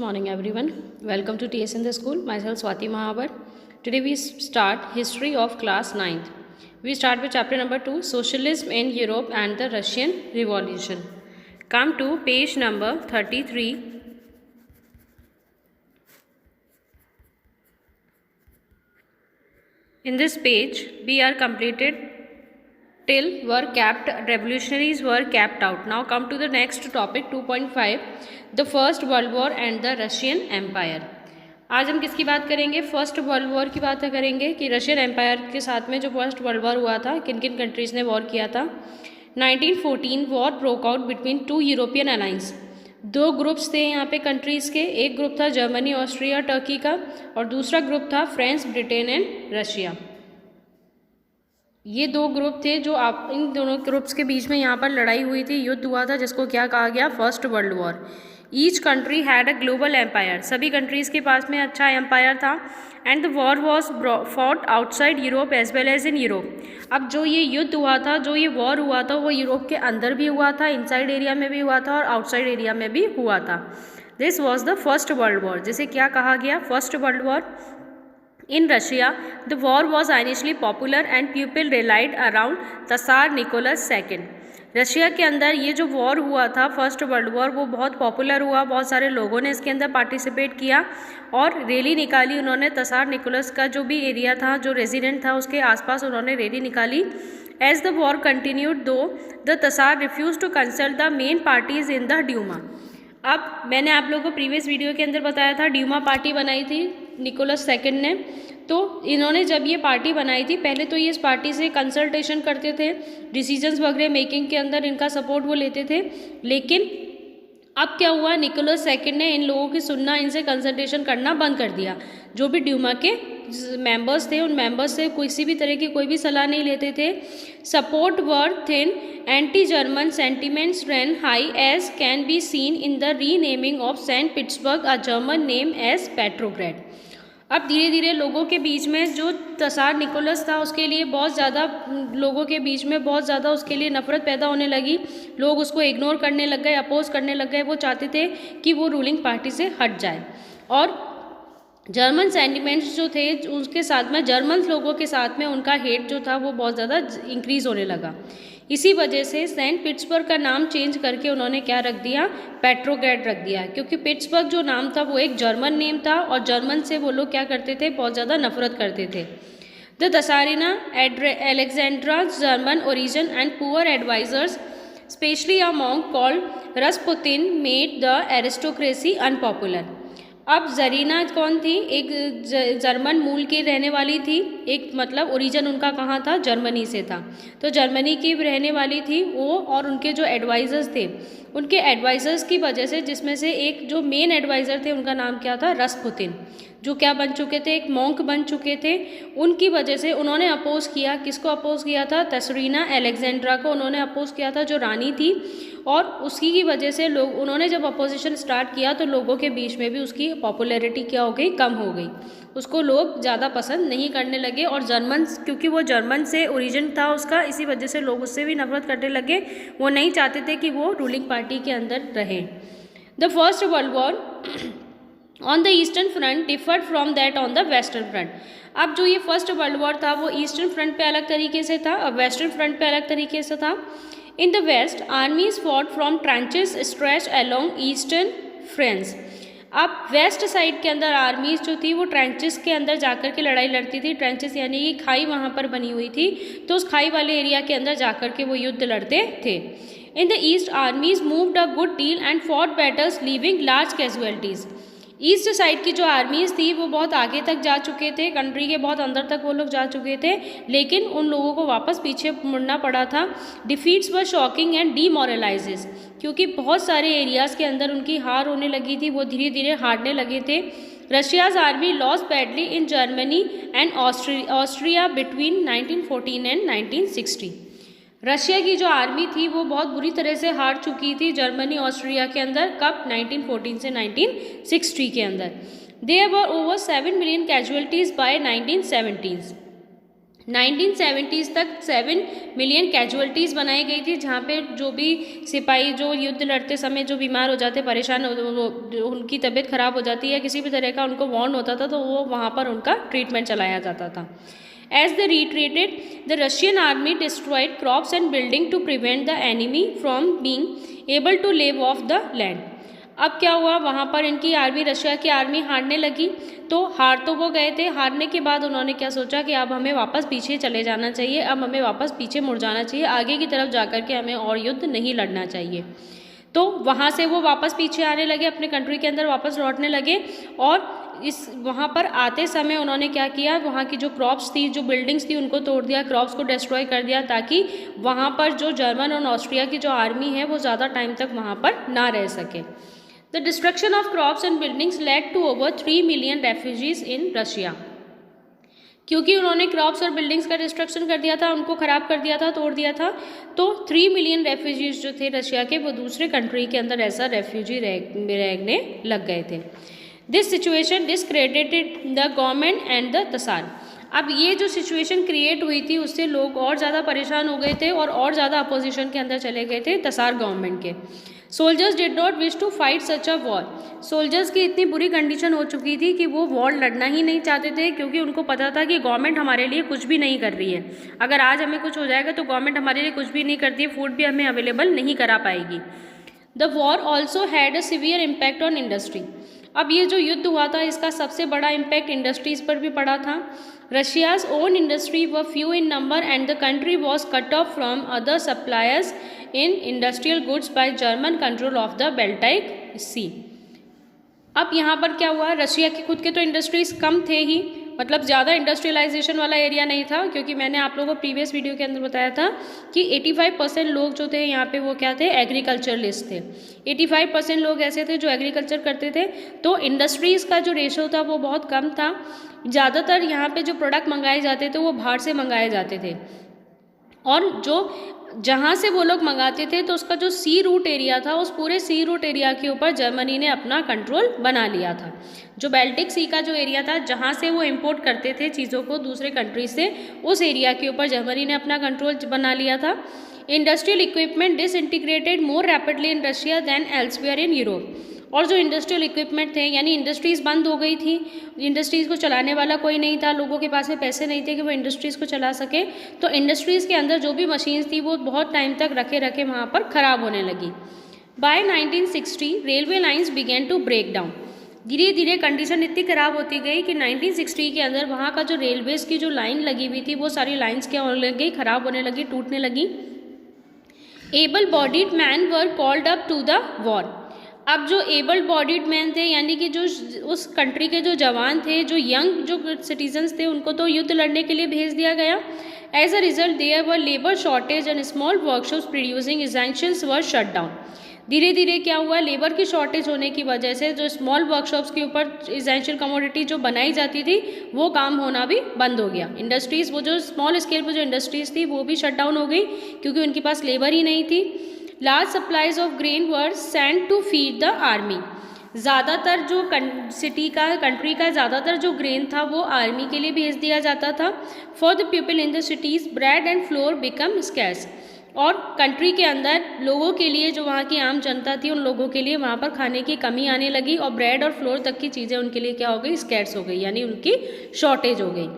Morning everyone. Welcome to TS in the School. Myself Swati Mahavar. Today we start history of class 9th. We start with chapter number 2, Socialism in Europe and the Russian Revolution. Come to page number 33. In this page we are completed till were kept, revolutionaries were kept out. Now come to the next topic 2.5, the first world war and the Russian Empire. आज हम किसकी बात करेंगे? First World war की बात करेंगे कि Russian empire के साथ में जो फर्स्ट वर्ल्ड वॉर हुआ था, किन किन कंट्रीज़ ने वॉर किया था. 1914 war broke out between two European alliance. दो ग्रुप्स थे यहाँ पे कंट्रीज़ के. एक ग्रुप था जर्मनी, ऑस्ट्रिया, टर्की का, और दूसरा ग्रुप था फ्रांस, ब्रिटेन एंड रशिया. ये दो ग्रुप थे जो आप इन दोनों ग्रुप्स के बीच में यहाँ पर लड़ाई हुई थी, युद्ध हुआ था, जिसको क्या कहा गया? First World War. Each country had a global empire. सभी कंट्रीज़ के पास में अच्छा एम्पायर था. And the war was fought outside Europe as well as in Europe. अब जो ये युद्ध हुआ था, जो ये वॉर हुआ था, वो यूरोप के अंदर भी हुआ था, इनसाइड एरिया में भी हुआ था और आउटसाइड एरिया में भी हुआ था. This was the first World war, जिसे क्या कहा गया? First World war. In Russia, the war was initially popular and people relied around Tsar Nicholas II. Russia के अंदर ये जो वॉर हुआ था, फर्स्ट वर्ल्ड वॉर, वो बहुत पॉपुलर हुआ. बहुत सारे लोगों ने इसके अंदर पार्टिसिपेट किया और रैली निकाली उन्होंने. तसार निकोलस का जो भी एरिया था, जो रेजिडेंट था, उसके आसपास उन्होंने रैली निकाली. As the war continued though the tsar refuse to consult the main parties in the Duma. अब मैंने आप लोगों को प्रीवियस वीडियो के अंदर बताया था, ड्यूमा पार्टी बनाई थी निकोलस सेकंड ने. तो इन्होंने जब ये पार्टी बनाई थी, पहले तो ये इस पार्टी से कंसल्टेशन करते थे, डिसीजंस वगैरह मेकिंग के अंदर इनका सपोर्ट वो लेते थे. लेकिन अब क्या हुआ? निकोलस सेकंड ने इन लोगों की सुनना, इनसे कंसल्टेशन करना बंद कर दिया. जो भी ड्यूमा के मेंबर्स थे, उन मेंबर्स से किसी भी तरह की कोई भी सलाह नहीं लेते थे. Support were thin, anti German sentiments ran high as can be seen in the renaming of Saint Petersburg a German name as Petrograd. अब धीरे धीरे लोगों के बीच में जो तसार निकोलस था, उसके लिए बहुत ज़्यादा लोगों के बीच में बहुत ज़्यादा उसके लिए नफरत पैदा होने लगी. लोग उसको इग्नोर करने लग गए, अपोज करने लग गए. वो चाहते थे कि वो रूलिंग पार्टी से हट जाए. और जर्मन सेंटिमेंट्स जो थे, उसके साथ में जर्मन लोगों के साथ में उनका हेट जो था वो बहुत ज़्यादा इंक्रीज़ होने लगा. इसी वजह से सेंट पीटर्सबर्ग का नाम चेंज करके उन्होंने क्या रख दिया? पेट्रोग्रेड रख दिया. क्योंकि पीटर्सबर्ग जो नाम था वो एक जर्मन नेम था और जर्मन से वो लोग क्या करते थे? बहुत ज़्यादा नफरत करते थे. The Tsarina Alexandra German origin and poor advisers especially a monk called Rasputin made the aristocracy unpopular. अब जरीना कौन थी? एक जर्मन मूल की रहने वाली थी. एक मतलब ओरिजिन उनका कहाँ था? जर्मनी से था. तो जर्मनी की रहने वाली थी वो, और उनके जो एडवाइज़र्स थे, उनके एडवाइज़र्स की वजह से, जिसमें से एक जो मेन एडवाइज़र थे उनका नाम क्या था? रसपुतिन, जो क्या बन चुके थे? एक मॉन्क बन चुके थे. उनकी वजह से उन्होंने अपोज किया. किसको अपोज किया था? तसरीना एलेक्जेंड्रा को उन्होंने अपोज किया था, जो रानी थी. और उसी की वजह से लोग, उन्होंने जब अपोजिशन स्टार्ट किया तो लोगों के बीच में भी उसकी पॉपुलैरिटी क्या हो गई? कम हो गई. उसको लोग ज़्यादा पसंद नहीं करने लगे. और जर्मन, क्योंकि वो जर्मन से ओरिजिन था उसका, इसी वजह से लोग उससे भी नफरत करने लगे. वो नहीं चाहते थे कि वो रूलिंग पार्टी के अंदर रहे. The first World war on the eastern front deferred from that on the western front. अब जो ये फर्स्ट वर्ल्ड वॉर था वो ईस्टर्न फ्रंट पे अलग तरीके से था और वेस्टर्न फ्रंट पे अलग तरीके से था. In the west, armies fought from trenches stretched along eastern France. अब वेस्ट साइड के अंदर आर्मीज जो थी वो ट्रेंचेस के अंदर जाकर के लड़ाई लड़ती थी. ट्रेंचेस यानी कि खाई वहाँ पर बनी हुई थी, तो उस खाई वाले एरिया के अंदर जाकर के वो युद्ध लड़ते थे. In the east आर्मीज moved a good deal and fought battles leaving large casualties. East side की जो आर्मीज़ थी वो बहुत आगे तक जा चुके थे, कंट्री के बहुत अंदर तक वो लोग जा चुके थे, लेकिन उन लोगों को वापस पीछे मुड़ना पड़ा था. डिफीट्स वर शॉकिंग एंड डीमोरलाइजेस, क्योंकि बहुत सारे एरियाज़ के अंदर उनकी हार होने लगी थी, वो धीरे धीरे हारने लगे थे. Russia's army lost badly in Germany and Austria between 1914 and 1960. Russia की जो आर्मी थी वो बहुत बुरी तरह से हार चुकी थी जर्मनी, ऑस्ट्रिया के अंदर. कब? 1914 से 1960 के अंदर. There were over 7 million casualties by 1970s. 1970s तक 7 मिलियन कैजुअलिटीज़ बनाई गई थी, जहाँ पे जो भी सिपाही जो युद्ध लड़ते समय जो बीमार हो जाते, परेशान हो, जो उनकी तबीयत ख़राब हो जाती या किसी भी तरह का उनको वार्न होता था, तो वो वहाँ पर उनका ट्रीटमेंट चलाया जाता था। As they retreated, the Russian army destroyed crops and buildings to prevent the enemy from being able to live off the land. अब क्या हुआ, वहाँ पर इनकी आर्मी, रशिया की आर्मी हारने लगी। तो हार तो वो गए थे, हारने के बाद उन्होंने क्या सोचा कि अब हमें वापस पीछे चले जाना चाहिए, अब हमें वापस पीछे मुड़ जाना चाहिए, आगे की तरफ जाकर के हमें और युद्ध नहीं लड़ना चाहिए। तो वहाँ से वो वापस पीछे आने लगे, अपने कंट्री के अंदर वापस लौटने लगे। और इस वहाँ पर आते समय उन्होंने क्या किया, वहाँ की जो क्रॉप्स थी, जो बिल्डिंग्स थी, उनको तोड़ दिया, क्रॉप्स को डिस्ट्रॉय कर दिया, ताकि वहाँ पर जो जर्मन और ऑस्ट्रिया की जो आर्मी है वो ज़्यादा टाइम तक वहाँ पर ना रह सके। The destruction of crops and buildings led to over 3 million refugees in Russia. क्योंकि उन्होंने क्रॉप्स और बिल्डिंग्स का डिस्ट्रक्शन कर दिया था, उनको ख़राब कर दिया था, तोड़ दिया था, तो 3 मिलियन रेफ्यूजीज जो थे रशिया के, वो दूसरे कंट्री के अंदर ऐसा रेफ्यूजी रहने लग गए थे। This situation discredited the government and the tasar. अब ये जो सिचुएशन क्रिएट हुई थी, उससे लोग और ज़्यादा परेशान हो गए थे और ज़्यादा अपोजिशन के अंदर चले गए थे तसार गवर्नमेंट के। Soldiers did not wish to fight such a war. Soldiers की इतनी बुरी कंडीशन हो चुकी थी कि वो वॉर लड़ना ही नहीं चाहते थे, क्योंकि उनको पता था कि गवर्नमेंट हमारे लिए कुछ भी नहीं कर रही है। अगर आज हमें कुछ हो जाएगा तो गवर्नमेंट हमारे लिए कुछ भी नहीं करती है, फूड भी हमें अवेलेबल नहीं करा पाएगी। The war also had a severe impact on industry. अब ये जो युद्ध हुआ था, इसका सबसे बड़ा इम्पैक्ट इंडस्ट्रीज़ पर भी पड़ा था। Russia's own industry was few in number and the country was cut off from other suppliers in industrial goods by German control of the Baltic Sea. अब यहाँ पर क्या हुआ, रशिया के खुद के तो इंडस्ट्रीज़ कम थे ही, मतलब ज़्यादा इंडस्ट्रियलाइजेशन वाला एरिया नहीं था, क्योंकि मैंने आप लोगों को प्रीवियस वीडियो के अंदर बताया था कि 85% लोग जो थे यहाँ पे वो क्या थे, एग्रीकल्चरलिस्ट थे। 85% लोग ऐसे थे जो एग्रीकल्चर करते थे। तो इंडस्ट्रीज़ का जो रेशो था वो बहुत कम था। ज़्यादातर यहाँ पे जो प्रोडक्ट मंगाए जाते थे वो बाहर से मंगाए जाते थे, और जो जहाँ से वो लोग मंगाते थे तो उसका जो सी रूट एरिया था, उस पूरे सी रूट एरिया के ऊपर जर्मनी ने अपना कंट्रोल बना लिया था। जो बेल्टिक सी का जो एरिया था, जहाँ से वो इंपोर्ट करते थे चीज़ों को दूसरे कंट्री से, उस एरिया के ऊपर जर्मनी ने अपना कंट्रोल बना लिया था। Industrial equipment disintegrated more rapidly in Russia than elsewhere in Europe. और जो इंडस्ट्रियल इक्विपमेंट थे, यानी इंडस्ट्रीज़ बंद हो गई थी, इंडस्ट्रीज़ को चलाने वाला कोई नहीं था, लोगों के पास में पैसे नहीं थे कि वो इंडस्ट्रीज़ को चला सके, तो इंडस्ट्रीज़ के अंदर जो भी मशीन्स थी वो बहुत टाइम तक रखे वहाँ पर ख़राब होने लगी। By 1960 railway lines began to break down. धीरे धीरे कंडीशन इतनी ख़राब होती गई कि 1960 के अंदर वहाँ का जो रेलवेज़ की जो लाइन लगी हुई थी, वो सारी लाइन्स क्या होने लगी, ख़राब होने लगी, टूटने लगी। Able bodied men were called up to the war. अब जो एबल बॉडीड मैन थे, यानी कि जो उस कंट्री के जो जवान थे, जो यंग जो सिटीजन्स थे, उनको तो युद्ध लड़ने के लिए भेज दिया गया। As a result there were labour shortage and small workshops producing essentials were shut down. धीरे धीरे क्या हुआ, लेबर की शॉर्टेज होने की वजह से जो स्मॉल वर्कशॉप्स के ऊपर एसेंशियल कमोडिटी जो बनाई जाती थी, वो काम होना भी बंद हो गया। इंडस्ट्रीज़, वो जो स्मॉल स्केल पर जो इंडस्ट्रीज़ थी वो भी शट डाउन हो गई, क्योंकि उनके पास लेबर ही नहीं थी। Large supplies of grain were sent to feed the army. ज़्यादातर जो कंट्री का ज़्यादातर जो ग्रेन था वो आर्मी के लिए भेज दिया जाता था। For the people in the cities bread and floor become scarce. और कंट्री के अंदर लोगों के लिए, जो वहाँ की आम जनता थी, उन लोगों के लिए वहाँ पर खाने की कमी आने लगी, और ब्रेड और फ्लोर तक की चीज़ें उनके लिए क्या हो गई, स्कैर्स हो गई, यानी उनकी शॉर्टेज हो गई।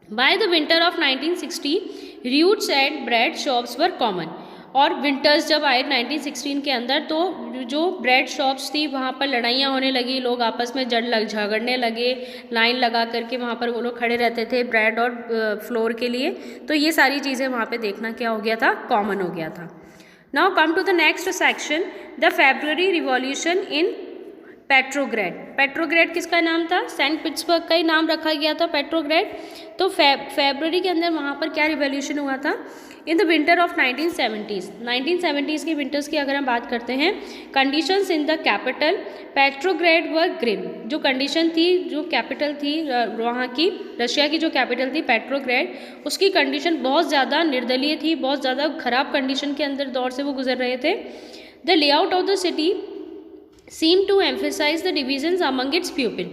By the winter of 1960 riots and bread shops were common. और विंटर्स जब आए 1916 के अंदर, तो जो ब्रेड शॉप्स थी वहाँ पर लड़ाइयाँ होने लगी, लोग आपस में झगड़ने लगे, लाइन लगा करके वहाँ पर वो लोग खड़े रहते थे ब्रेड और फ्लोर के लिए। तो ये सारी चीज़ें वहाँ पे देखना क्या हो गया था, कॉमन हो गया था। Now come to the next section, the February revolution in Petrograd. Petrograd किसका नाम था, सेंट पीटर्सबर्ग का ही नाम रखा गया था पेट्रोग्रेड। तो फेब्रुअरी के अंदर वहाँ पर क्या रिवॉल्यूशन हुआ था, in the winter of 1970s के विंटर्स की अगर हम बात करते हैं, conditions in the capital Petrograd were grim. जो कंडीशन थी, जो कैपिटल थी वहाँ की, रशिया की जो कैपिटल थी पेट्रोग्रेड, उसकी कंडीशन बहुत ज़्यादा निर्दलीय थी, बहुत ज़्यादा खराब कंडीशन के अंदर दौर से वो गुजर रहे थे। The layout of the city seem to emphasise the divisions among its people.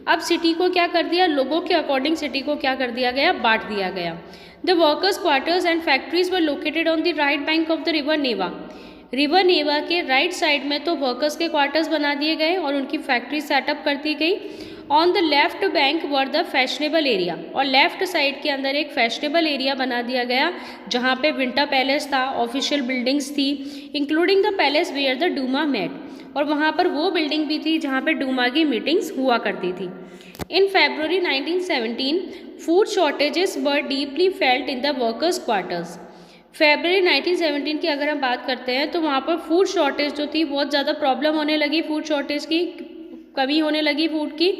अब सिटी को क्या कर दिया, लोगों के अकॉर्डिंग सिटी को क्या कर दिया गया, बांट दिया गया। The workers quarters and factories were located on the right bank of the river Neva. River Neva के राइट साइड में तो वर्कर्स के क्वार्टर्स बना दिए गए और उनकी फैक्ट्री सेटअप कर दी गई। On the left bank were the fashionable area, और लेफ्ट साइड के अंदर एक फैशनेबल एरिया बना दिया गया जहाँ पे विंटर पैलेस था, ऑफिशियल बिल्डिंग्स थी, including the palace where the Duma met, और वहाँ पर वो बिल्डिंग भी थी जहाँ पे डूमा की मीटिंग्स हुआ करती थी। इन February 1917 food shortages were deeply felt in the workers quarters. February 1917 की अगर हम बात करते हैं तो वहाँ पर फूड शॉर्टेज जो थी बहुत ज़्यादा प्रॉब्लम होने लगी, फूड शॉर्टेज की कमी होने लगी फूड की,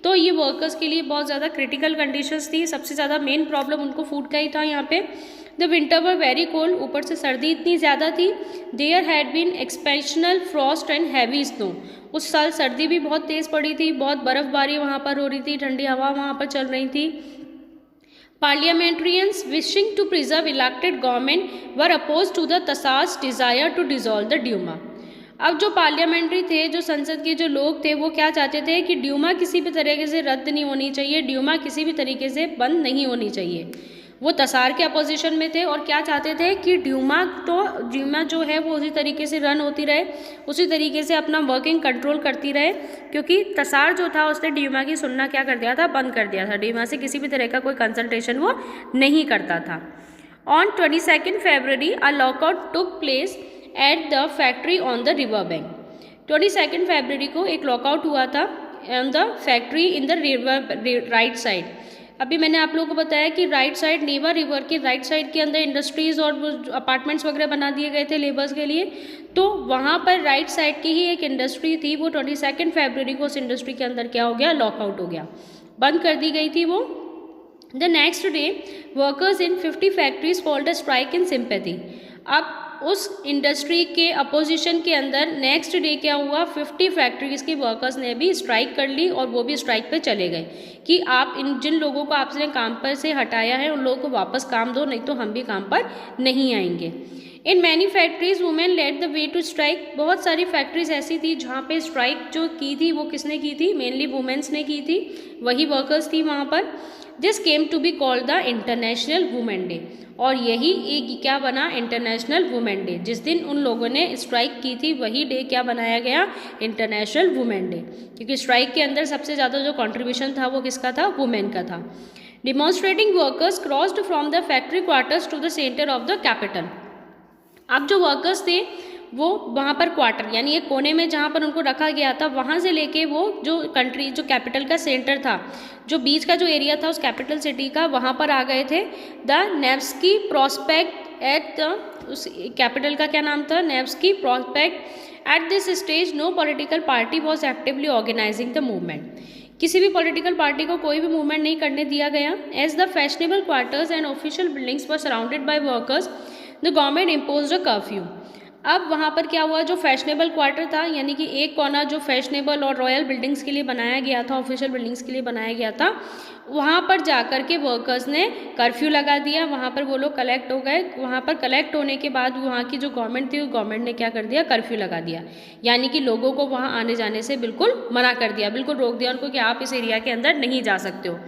तो ये वर्कर्स के लिए बहुत ज़्यादा क्रिटिकल कंडीशंस थी। सबसे ज़्यादा मेन प्रॉब्लम उनको फूड का ही था यहाँ पे। The winter were very cold, ऊपर से सर्दी इतनी ज़्यादा थी। There had been exceptional frost and heavy snow, उस साल सर्दी भी बहुत तेज़ पड़ी थी, बहुत बर्फ़बारी वहाँ पर हो रही थी, ठंडी हवा वहाँ पर चल रही थी। Parliamentarians wishing to preserve elected government were opposed to the Tassar's desire to dissolve the Duma। अब जो पार्लियामेंट्री थे, जो संसद के जो लोग थे, वो क्या चाहते थे कि ड्यूमा किसी भी तरीके से रद्द नहीं होनी चाहिए, ड्यूमा किसी भी तरीके से बंद नहीं होनी चाहिए। वो तसार के अपोजिशन में थे और क्या चाहते थे कि ड्यूमा जो है वो उसी तरीके से रन होती रहे, उसी तरीके से अपना वर्किंग कंट्रोल करती रहे, क्योंकि तसार जो था उसने ड्यूमा की सुनना क्या कर दिया था, बंद कर दिया था। ड्यूमा से किसी भी तरह का कोई कंसल्टेशन वो नहीं करता था। On 22 February a lockout took place at the factory on the river bank. 22 February को एक लॉकआउट हुआ था on the factory in the river right side. अभी मैंने आप लोगों को बताया कि राइट साइड, नेवा रिवर के राइट साइड के अंदर इंडस्ट्रीज़ और अपार्टमेंट्स वगैरह बना दिए गए थे लेबर्स के लिए, तो वहाँ पर राइट साइड की ही एक इंडस्ट्री थी, वो 22 February को उस इंडस्ट्री के अंदर क्या हो गया, लॉकआउट हो गया, बंद कर दी गई थी वो। The next day workers in 50 factories called a strike in sympathy. अब उस इंडस्ट्री के अपोजिशन के अंदर नेक्स्ट डे क्या हुआ, 50 फैक्ट्रीज़ के वर्कर्स ने भी स्ट्राइक कर ली और वो भी स्ट्राइक पे चले गए कि आप जिन लोगों को आपने काम पर से हटाया है उन लोगों को वापस काम दो, नहीं तो हम भी काम पर नहीं आएंगे। In many factories women led the way to strike. बहुत सारी फैक्ट्रीज ऐसी थी जहाँ पे स्ट्राइक जो की थी वो किसने की थी, मेनली वुमेन्स ने की थी, वही वर्कर्स थी वहाँ पर। This came to be called the International Women Day, और यही एक क्या बना, इंटरनेशनल वुमेन डे। जिस दिन उन लोगों ने स्ट्राइक की थी वही डे क्या बनाया गया, इंटरनेशनल वुमेन डे, क्योंकि स्ट्राइक के अंदर सबसे ज़्यादा जो कंट्रीब्यूशन था वो किसका था, वुमेन का था। Demonstrating workers crossed from the factory quarters to the centre of the capital. अब जो वर्कर्स थे वो वहाँ पर क्वार्टर यानी एक कोने में जहाँ पर उनको रखा गया था, वहाँ से लेके वो जो कंट्री जो कैपिटल का सेंटर था, जो बीच का जो एरिया था उस कैपिटल सिटी का, वहाँ पर आ गए थे। The Nevsky Prospect at the, उस कैपिटल का क्या नाम था, Nevsky Prospect. At this stage no political party was actively organising the movement. किसी भी पॉलिटिकल पार्टी को कोई भी मूवमेंट नहीं करने दिया गया। As the fashionable quarters and official buildings were surrounded by workers the government imposed a curfew. अब वहाँ पर क्या हुआ, जो फैशनेबल क्वार्टर था यानी कि एक कोना जो फैशनेबल और रॉयल बिल्डिंग्स के लिए बनाया गया था, ऑफिशियल बिल्डिंग्स के लिए बनाया गया था, वहाँ पर जाकर के वर्कर्स ने कर्फ्यू लगा दिया। वहाँ पर वो लोग कलेक्ट हो गए। वहाँ पर कलेक्ट होने के बाद वहाँ की जो गवर्नमेंट थी, गवर्नमेंट ने क्या कर दिया, कर्फ्यू लगा दिया, यानी कि लोगों को वहाँ आने जाने से बिल्कुल मना कर दिया, बिल्कुल रोक दिया उनको कि आप इस एरिया के अंदर नहीं जा सकते हो।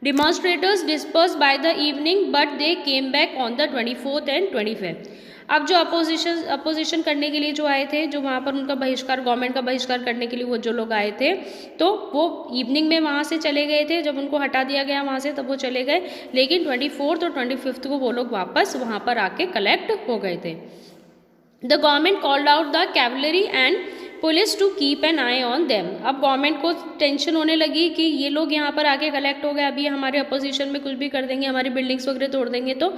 Demonstrators disperse by the evening but they came back on the 24th and 25th। अब जो अपोजिशन करने के लिए जो आए थे, जो वहाँ पर उनका बहिष्कार, गवर्नमेंट का बहिष्कार करने के लिए वो जो लोग आए थे, तो वो इवनिंग में वहाँ से चले गए थे। जब उनको हटा दिया गया वहाँ से तब वो चले गए, लेकिन 24th और 25th को वो लोग वापस वहाँ पर आके कलेक्ट हो गए थे। The government called out the cavalry and police to keep an eye on them. अब गवर्नमेंट को टेंशन होने लगी कि ये लोग यहाँ पर आके कलेक्ट हो गए, अभी हमारे अपोजिशन में कुछ भी कर देंगे, हमारी बिल्डिंग्स वगैरह तोड़ देंगे। तो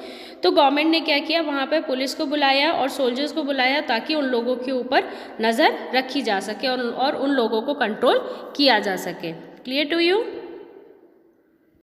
गवर्नमेंट ने क्या किया, वहाँ पर पुलिस को बुलाया और सोल्जर्स को बुलाया ताकि उन लोगों के ऊपर नज़र रखी जा सके और उन लोगों को कंट्रोल किया जा सके। Clear to you?